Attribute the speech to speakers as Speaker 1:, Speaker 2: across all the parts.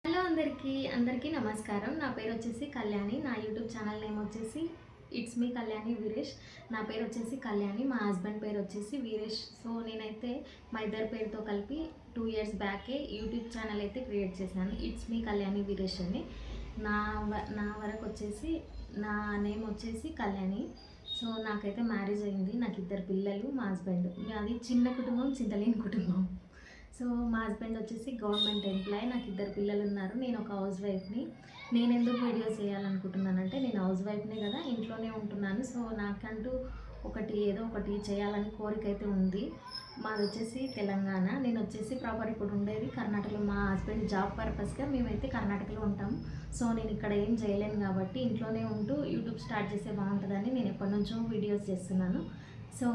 Speaker 1: Hello అందరికీ నమస్కారం. నా పేరు వచ్చేసి కళ్యాణి. నా యూట్యూబ్ ఛానల్ నేమ్ వచ్చేసి ఇట్స్ మీ కళ్యాణి వీరేష్. నా పేరు వచ్చేసి కళ్యాణి, మా హస్బెండ్ పేరు వచ్చేసి వీరేష్. సో నేనైతే మా ఇద్దరి పేరుతో కలిపి 2 years బ్యాకే యూట్యూబ్ ఛానల్ అయితే క్రియేట్ చేశాను, ఇట్స్ మీ కళ్యాణి వీరేష్ అని. నా వరకు వచ్చేసి నా నేమ్ వచ్చేసి కళ్యాణి. సో నాకైతే మ్యారేజ్ అయింది, నాకు 2 పిల్లలు, మా హస్బెండ్. అది చిన్న కుటుంబం, చింతలేని కుటుంబం. సో మా హస్బెండ్ వచ్చేసి గవర్నమెంట్ ఎంప్లాయ్, నాకు 2 పిల్లలు ఉన్నారు, నేను ఒక హౌస్ వైఫ్ని. నేను ఎందుకు వీడియోస్ చేయాలనుకుంటున్నానంటే, నేను హౌస్ వైఫ్నే కదా, ఇంట్లోనే ఉంటున్నాను. సో నాకంటూ ఏదో ఒకటి చేయాలని కోరిక అయితే ఉంది. మాది వచ్చేసి తెలంగాణ, నేను వచ్చేసి ప్రాపర్ ఇప్పుడు ఉండేది కర్ణాటకలో. మా హస్బెండ్ జాబ్ పర్పస్గా మేమైతే కర్ణాటకలో ఉంటాం. సో నేను ఇక్కడ ఏం చేయలేను కాబట్టి ఇంట్లోనే ఉంటూ యూట్యూబ్ స్టార్ట్ చేస్తే బాగుంటుందని నేను ఎప్పటి నుంచో వీడియోస్ చేస్తున్నాను. సో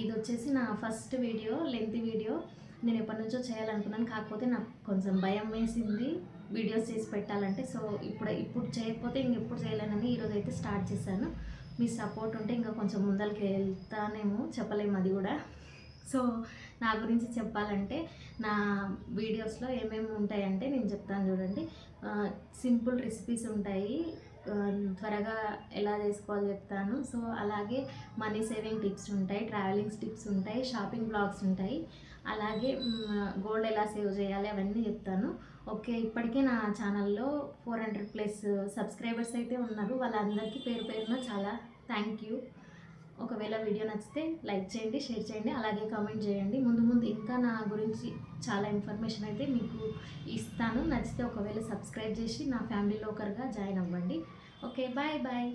Speaker 1: ఇది వచ్చేసి నా ఫస్ట్ వీడియో, లెంత్ వీడియో. నేను ఎప్పటి నుంచో చేయాలనుకున్నాను, కాకపోతే నాకు కొంచెం భయం వేసింది వీడియోస్ చేసి పెట్టాలంటే. సో ఇప్పుడు చేయకపోతే ఇంకెప్పుడు చేయలేనని ఈరోజు అయితే స్టార్ట్ చేశాను. మీ సపోర్ట్ ఉంటే ఇంకా కొంచెం ముందరికి వెళ్తానేమో, చెప్పలేము అది కూడా. సో నా గురించి చెప్పాలంటే, నా వీడియోస్లో ఏమేమి ఉంటాయంటే నేను చెప్తాను చూడండి. సింపుల్ రెసిపీస్ ఉంటాయి, త్వరగా ఎలా చేసుకోవాలో చెప్తాను. సో అలాగే మనీ సేవింగ్ టిప్స్ ఉంటాయి, ట్రావెలింగ్స్ టిప్స్ ఉంటాయి, షాపింగ్ బ్లాగ్స్ ఉంటాయి, అలాగే గోల్డ్ ఎలా సేవ్ చేయాలి అవన్నీ చెప్తాను. ఓకే, ఇప్పటికే నా ఛానల్లో 400+ సబ్స్క్రైబర్స్ అయితే ఉన్నారు. వాళ్ళందరికీ పేరు పేరున చాలా థ్యాంక్ యూ. ఒకవేళ వీడియో నచ్చితే లైక్ చేయండి, షేర్ చేయండి, అలాగే కామెంట్ చేయండి. ముందు ఇంకా నా గురించి చాలా ఇన్ఫర్మేషన్ అయితే మీకు ఇస్తాను. నచ్చితే ఒకవేళ సబ్స్క్రైబ్ చేసి నా ఫ్యామిలీలో ఒకరుగా జాయిన్ అవ్వండి. Okay, bye bye.